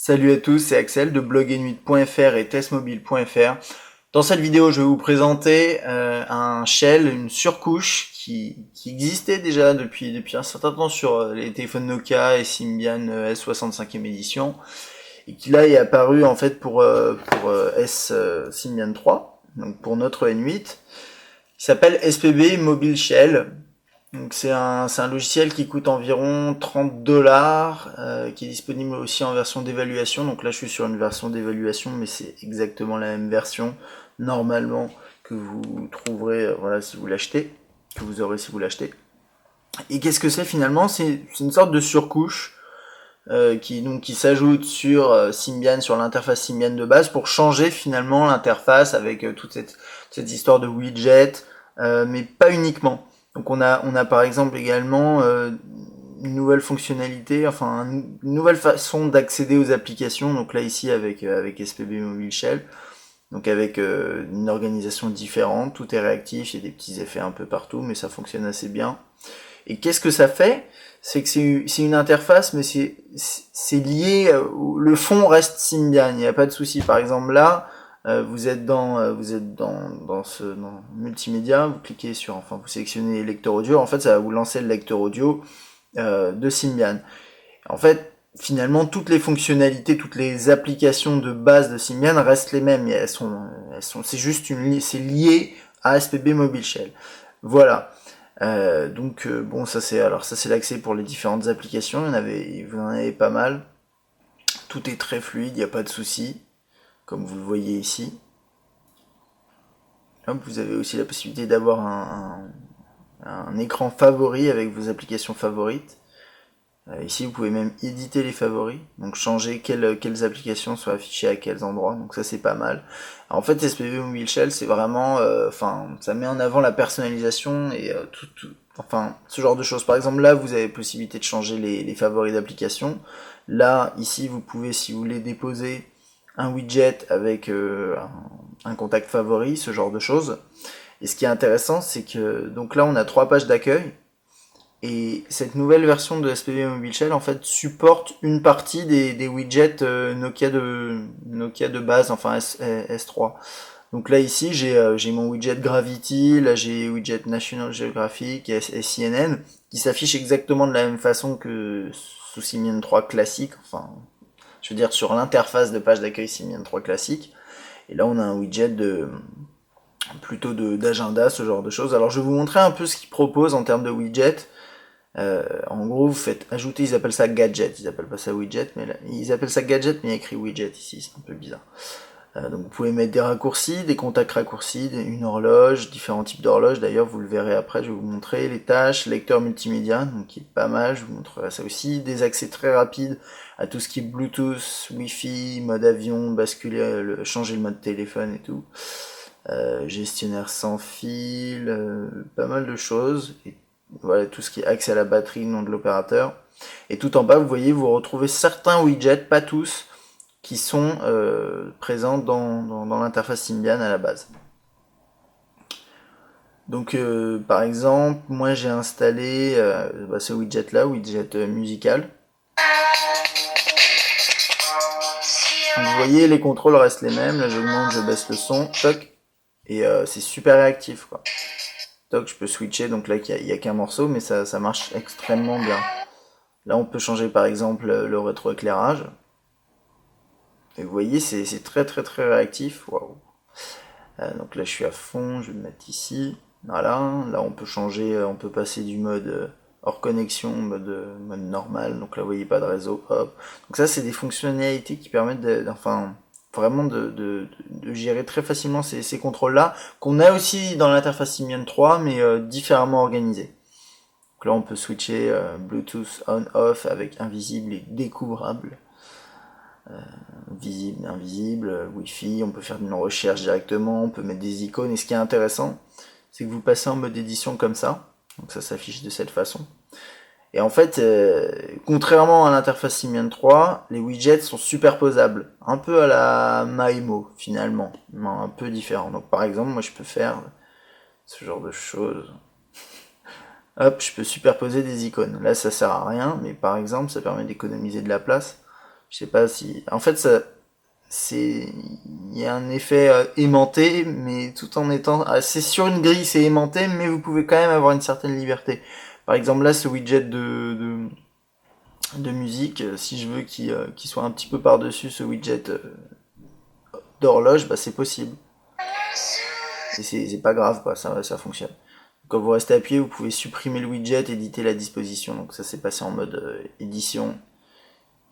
Salut à tous, c'est Axel de blogenuit.fr et testmobile.fr. Dans cette vidéo, je vais vous présenter un shell, une surcouche qui existait déjà depuis un certain temps sur les téléphones Nokia et Symbian S65e édition et qui là est apparu en fait pour Symbian 3, donc pour notre N8, qui s'appelle SPB Mobile Shell. Donc c'est un logiciel qui coûte environ 30 $, qui est disponible aussi en version d'évaluation. Donc là je suis sur une version d'évaluation, mais c'est exactement la même version normalement que vous trouverez voilà, si vous l'achetez, que vous aurez si vous l'achetez. Et qu'est-ce que c'est finalement? C'est une sorte de surcouche qui s'ajoute sur Symbian, sur l'interface Symbian de base pour changer finalement l'interface avec toute cette histoire de widget, mais pas uniquement. Donc on a par exemple également une nouvelle fonctionnalité, enfin une nouvelle façon d'accéder aux applications. Donc là ici avec SPB Mobile Shell, donc avec une organisation différente, tout est réactif, il y a des petits effets un peu partout, mais ça fonctionne assez bien. Et qu'est-ce que ça fait? C'est que c'est une interface, mais c'est lié, le fond reste Symbian, il n'y a pas de souci. Par exemple là, vous êtes dans multimédia, vous cliquez sur, enfin vous sélectionnez lecteur audio, en fait ça va vous lancer le lecteur audio de Symbian. En fait, finalement toutes les fonctionnalités, toutes les applications de base de Symbian restent les mêmes, c'est juste c'est lié à SPB Mobile Shell. Voilà. Bon, ça c'est l'accès pour les différentes applications. Vous en avez pas mal. Tout est très fluide, il n'y a pas de souci, comme vous le voyez ici. Hop, vous avez aussi la possibilité d'avoir un écran favori avec vos applications favorites. Ici, vous pouvez même éditer les favoris, donc changer quelles applications sont affichées à quels endroits, donc ça c'est pas mal. Alors, en fait, SPB Mobile Shell, c'est vraiment, ça met en avant la personnalisation et enfin, ce genre de choses. Par exemple, là, vous avez la possibilité de changer les favoris d'application. Là, ici, vous pouvez, si vous voulez déposer un widget avec un contact favori, ce genre de choses. Et ce qui est intéressant, c'est que, donc là, on a 3 pages d'accueil. Et cette nouvelle version de SPB Mobile Shell en fait supporte une partie des widgets Nokia de base, enfin S3. Donc là ici j'ai mon widget Gravity, là j'ai widget National Geographic et CNN qui s'affichent exactement de la même façon que sous Symbian 3 classique, enfin je veux dire sur l'interface de page d'accueil Symbian 3 classique. Et là on a un widget plutôt d'agenda, ce genre de choses. Alors je vais vous montrer un peu ce qu'il propose en termes de widget. En gros, vous faites ajouter, ils appellent ça gadget, ils appellent pas ça widget, mais là, ils appellent ça gadget, mais il y a écrit widget ici, c'est un peu bizarre. Donc vous pouvez mettre des raccourcis, des contacts raccourcis, une horloge, différents types d'horloges, d'ailleurs vous le verrez après, je vais vous montrer, les tâches, lecteur multimédia, donc qui est pas mal, je vous montrerai ça aussi, des accès très rapides à tout ce qui est Bluetooth, Wi-Fi, mode avion, basculer, changer le mode téléphone et tout. Gestionnaire sans fil, pas mal de choses, et voilà tout ce qui est accès à la batterie, nom de l'opérateur. Et tout en bas, vous voyez, vous retrouvez certains widgets, pas tous, qui sont présents dans l'interface Symbian à la base. Donc par exemple, moi j'ai installé ce widget là, widget musical. Donc, vous voyez, les contrôles restent les mêmes, là j'augmente, je baisse le son, toc, et c'est super réactif quoi. Toc, je peux switcher, donc là il n'y a qu'un morceau, mais ça marche extrêmement bien. Là on peut changer par exemple le rétroéclairage. Et vous voyez, c'est très très très réactif. Waouh. Donc là je suis à fond, je vais le mettre ici. Voilà, là on peut changer, on peut passer du mode hors connexion, mode normal. Donc là vous voyez pas de réseau, hop. Donc ça c'est des fonctionnalités qui permettent vraiment de gérer très facilement ces contrôles-là, qu'on a aussi dans l'interface Symbian 3, mais différemment organisés. Donc là on peut switcher Bluetooth on-off avec invisible et découvrable. Visible, invisible, Wi-Fi, on peut faire une recherche directement, on peut mettre des icônes, et ce qui est intéressant, c'est que vous passez en mode édition comme ça, donc ça s'affiche de cette façon. Et en fait, contrairement à l'interface Symbian 3, les widgets sont superposables, un peu à la Maemo finalement, mais un peu différent. Donc par exemple, moi je peux faire ce genre de choses. Hop, je peux superposer des icônes. Là ça sert à rien, mais par exemple ça permet d'économiser de la place. Je sais pas si... En fait, il y a un effet aimanté, mais tout en étant... c'est sur une grille, c'est aimanté, mais vous pouvez quand même avoir une certaine liberté. Par exemple, là, ce widget de musique, si je veux qu'il soit un petit peu par-dessus ce widget d'horloge, bah c'est possible. Et c'est pas grave, quoi, ça fonctionne. Quand vous restez appuyé, vous pouvez supprimer le widget, éditer la disposition. Donc ça, c'est passé en mode édition.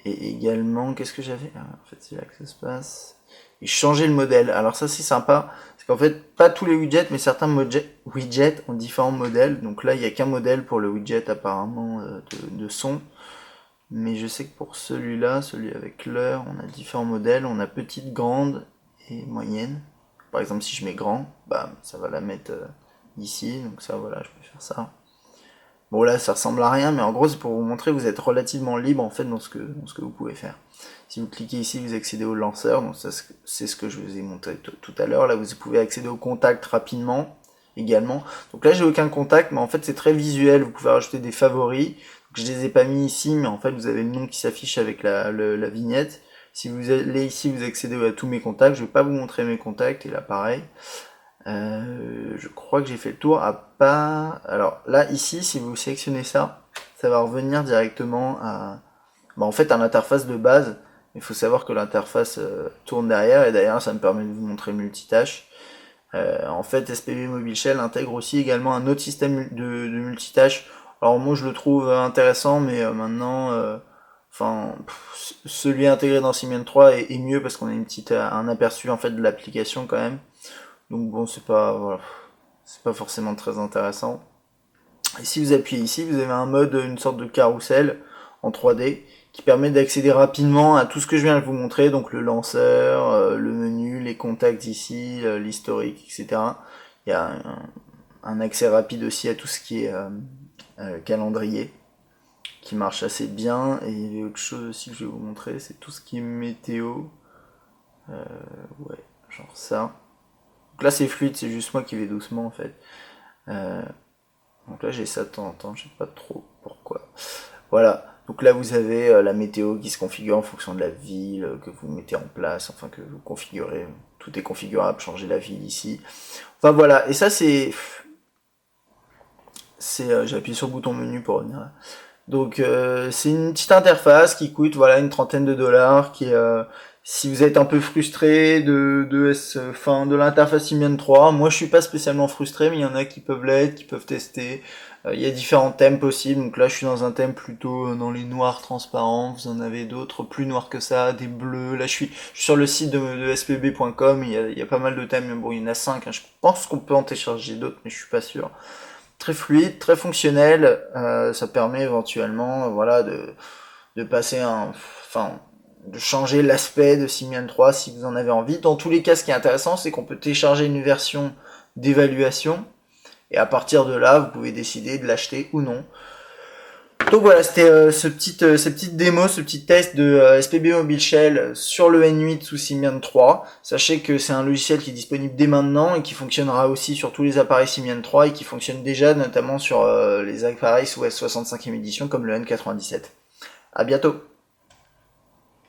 Et également, qu'est-ce que j'avais? En fait, c'est là que ça se passe. Et changer le modèle. Alors ça, c'est sympa. Parce qu'en fait, pas tous les widgets, mais certains widgets ont différents modèles. Donc là, il n'y a qu'un modèle pour le widget apparemment de son. Mais je sais que pour celui-là, celui avec l'heure, on a différents modèles. On a petite, grande et moyenne. Par exemple, si je mets grand, bam, ça va la mettre ici. Donc ça, voilà, je peux faire ça. Bon là ça ressemble à rien, mais en gros c'est pour vous montrer que vous êtes relativement libre en fait dans ce que vous pouvez faire. Si vous cliquez ici, vous accédez au lanceur, donc ça c'est ce que je vous ai montré tout à l'heure. Là vous pouvez accéder au contact rapidement également. Donc là j'ai aucun contact, mais en fait c'est très visuel, vous pouvez rajouter des favoris. Donc, je les ai pas mis ici, mais en fait vous avez le nom qui s'affiche avec la vignette. Si vous allez ici, vous accédez à tous mes contacts. Je vais pas vous montrer mes contacts, et là pareil. Je crois que j'ai fait le tour à pas... Alors là, ici, si vous sélectionnez ça, ça va revenir directement à... en fait, à l'interface de base. Il faut savoir que l'interface tourne derrière, et derrière, ça me permet de vous montrer multitâche. En fait, SPB Mobile Shell intègre aussi également un autre système de multitâche. Alors moi, je le trouve intéressant, mais maintenant... celui intégré dans Symbian 3 est mieux parce qu'on a un aperçu en fait de l'application quand même. Donc bon, c'est pas forcément très intéressant. Et si vous appuyez ici, vous avez un mode, une sorte de carrousel en 3D qui permet d'accéder rapidement à tout ce que je viens de vous montrer, donc le lanceur, le menu, les contacts ici, l'historique, etc. Il y a un accès rapide aussi à tout ce qui est calendrier, qui marche assez bien. Et il y avait autre chose aussi que je vais vous montrer, c'est tout ce qui est météo. Ouais, genre ça. Donc là c'est fluide, c'est juste moi qui vais doucement en fait. Donc là j'ai ça de temps en temps, je sais pas trop pourquoi. Voilà, donc là vous avez la météo qui se configure en fonction de la ville que vous mettez en place, enfin que vous configurez. Tout est configurable, changez la ville ici. Enfin voilà, et ça c'est... J'appuie sur le bouton menu pour revenir là. Donc c'est une petite interface qui coûte voilà une trentaine de dollars, qui si vous êtes un peu frustré de l'interface Symbian 3, moi je suis pas spécialement frustré, mais il y en a qui peuvent l'être, qui peuvent tester. Il y a différents thèmes possibles, donc là je suis dans un thème plutôt dans les noirs transparents, vous en avez d'autres plus noirs que ça, des bleus. Là je suis sur le site de spb.com, il y a pas mal de thèmes, bon il y en a 5, hein. Je pense qu'on peut en télécharger d'autres, mais je suis pas sûr. Très fluide, très fonctionnel, ça permet éventuellement voilà de passer de changer l'aspect de Symbian 3 si vous en avez envie. Dans tous les cas, ce qui est intéressant, c'est qu'on peut télécharger une version d'évaluation, et à partir de là, vous pouvez décider de l'acheter ou non. Donc voilà, c'était cette petite démo, ce petit test de SPB Mobile Shell sur le N8 sous Symbian 3. Sachez que c'est un logiciel qui est disponible dès maintenant et qui fonctionnera aussi sur tous les appareils Symbian 3 et qui fonctionne déjà notamment sur les appareils sous S65e édition comme le N97. À bientôt.